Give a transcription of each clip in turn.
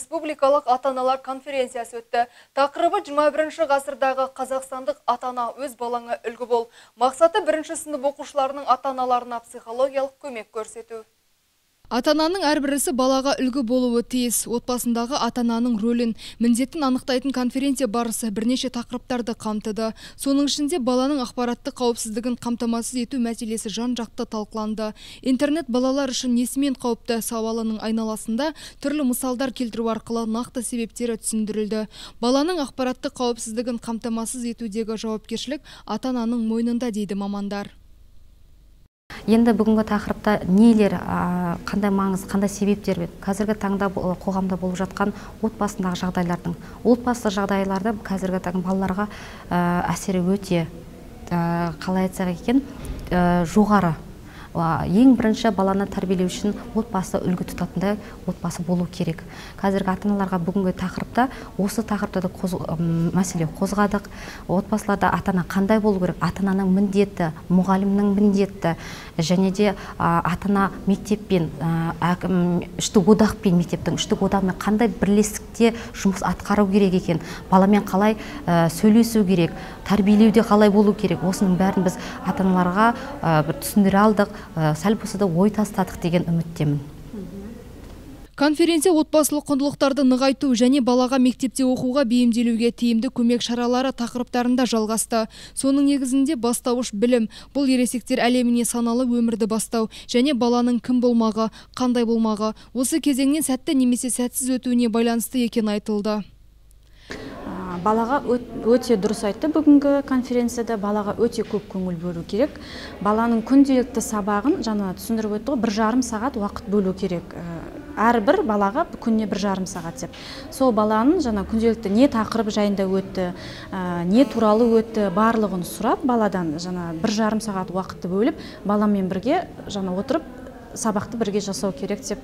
Республикалық ата-аналар конференциясы өтті. Тақырыбы 21 ғасырдағы қазақстандық ата-ана өз балаңа үлгі бол. Мақсаты бірінші сынып оқушыларының ата-аналарына психологиялық көмек көрсету. Ата-ананың әрбірісі балаға үлгі болуы тиіс. Отбасындағы ата-ананың рөлін, міндетін анықтайтын конференция барысы бірнеше тақырыптарды қамтыды. Соның ішінде баланың ақпараттық қауіпсіздігін қамтамасыз ету мәселесі жан-жақты талқыланды. Интернет балалар үшін несімен қауіпті сауалының айналасында түрлі мысалдар келтіру арқылы нақты себептері түсіндірілді. Баланың ақпараттық қауіпсіздігін қамтамасыз етудегі жауапкершілік ата-ананың мойнында дейді мамандар. Енді бүгінгі тақырыпта нелер, қандай маңыз, қандай себептер қазіргі таңда қоғамда болып жатқан отбасындағы жағдайлардың. Отбасы жағдайларда қазіргі таңда балаларға әсері өте, қалай айтсақ екен, жоғары. Ең бірінші баланы тәрбиелеу үшін отбасы үлгі тұтатындай отбасы болу керек. Қазіргі ата-аналарға бүгінгі тақырыпта осы тақырыпта мәселе қозғадық. Отбасыларда ата-ана қандай болу керек? Ата-ананың міндеті, мұғалімнің міндеті, және де ата-ана мектеппен, үштік одақпен, мектептің үштік одағымен қандай бірлестікте жұмыс атқару керек екен? Баламен қалай сөйлесу керек? Тәрбиелеуде қалай болу керек? Осының бәрін біз ата-аналарға түсіндіре алдық. Сәл болса да ой тастадық деген үміттемін. Конференция отбасылық құндылықтарды нығайту және балаға мектепте оқуға бейімделуге тиімді көмек шаралары тақырыптарында жалғасты. Соның негізінде бастауыш білім, бұл ересектер әлеміне саналы өмірді бастау және баланың кім болмағы, қандай болмағы, осы кезеңнен сәтті немесе сәтсіз өтуіне байланысты екен айтылды. Балаға өте дұрыс айтты. Бүгінгі конференцияда балаға өте көп көңіл бөлу керек. Баланың күнделікті сабағын жаңа түсіндіріп өтті ғой, 1,5 сағат уақыт бөлу керек. Әрбір балаға күніне 1,5 сағат деп. Сол баланың жаңа күнделікті не тақырып жайында өтті, не туралы өтті, барлығын сұрап, баладан жаңа 1,5 сағат уақытты бөліп, баламен бірге жаңа отырып сабақты бірге жасау керек деп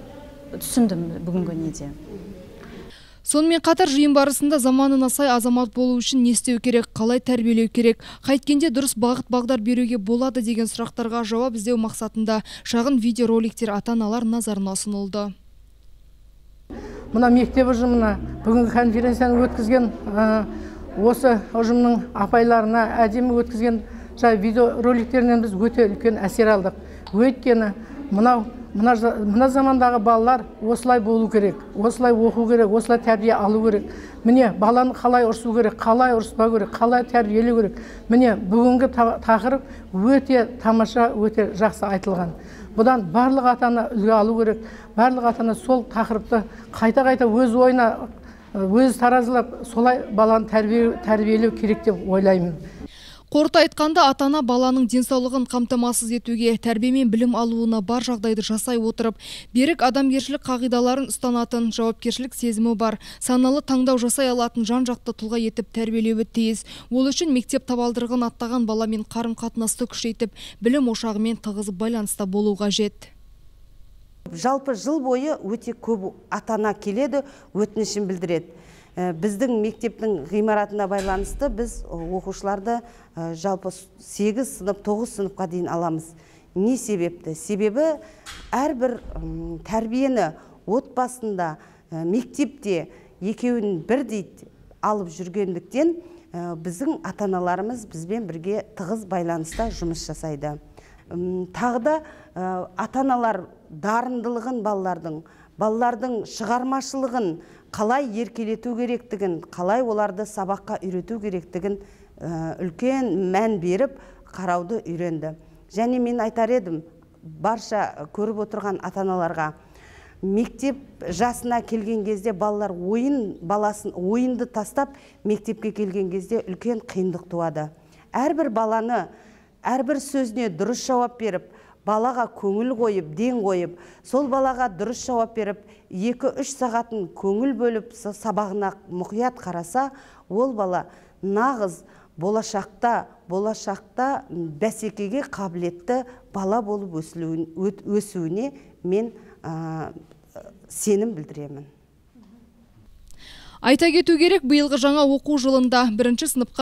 түсіндім бүгінгі неде. Сонымен қатар жиын барысында заманына сай азамат болу үшін не істеу керек, қалай тәрбиелеу керек, қайткенде дұрыс бағыт-бағдар беруге болады деген сұрақтарға жауап іздеу мақсатында шағын видеороликтер ата-аналар назарына ұсынылды. Мына мектеп ұжымына бүгінгі конференцияны өткізген осы ұжымның апайларына әдемі өткізген видеороликтерінен біз өте үлкен әсер алдық. Өйткені мына замандағы балалар осылай болу керек, осылай оқу керек, осылай тәрбие алу керек. Міне, баланы қалай ұрсу керек, қалай ұрыспау керек, қалай тәрбиелеу керек. Міне, бүгінгі тақырып өте тамаша, өте жақсы айтылған. Бұдан барлық ата-ана үлгі алу керек. Барлық ата-ана сол тақырыпты қайта-қайта өз ойына, өз таразылап, солай баланы тәрбиелеу керек деп ойлаймын. Қорыта айтқанда ата-ана баланың денсаулығын қамтамасыз етуге, тәрбиемен білім алуына бар жағдайды жасай отырып, берік адамгершілік қағидаларын ұстанатын, жауапкершілік сезімі бар, саналы таңдау жасай алатын жан-жақты тұлға етіп тәрбиелеуі тиіс. Ол үшін мектеп табалдырығын аттаған баламен қарым-қатынасты күшейтіп, білім ошағымен тығыз байланыста болу қажет. Жалпы жыл бойы өте көп ата-ана келеді, өтінішін білдіреді. Біздің мектептің ғимаратына байланысты біз оқушыларды жалпы 8 сынып, 9 сыныпқа дейін аламыз. Не себепті? Себебі әрбір тәрбиені отбасында, мектепте екеуін бірдей алып жүргендіктен біздің ата-аналарымыз бізбен бірге тығыз байланыста жұмыс жасайды. Тағы да ата-аналар дарындылығын балалардың шығармашылығын қалай еркелету керектігін, қалай оларды сабаққа үйрету керектігін үлкен мән беріп қарауды үйренді. Және мен айтар едім, барша көріп отырған ата-аналарға, мектеп жасына келген кезде балалар ойынды тастап, мектепке келген кезде үлкен қиындық туады. Әрбір баланы, әрбір сөзіне дұрыс жауап беріп, балаға көңіл қойып, ден қойып, сол балаға дұрыс жауап беріп, 2-3 сағатын көңіл бөліп, сабағына мұқият қараса, ол бала нағыз болашақта бәсекеге қабілетті бала болып өсуіне мен сенім білдіремін. Айта кету керек, биылғы жаңа оқу жылында 1-ші сыныпқа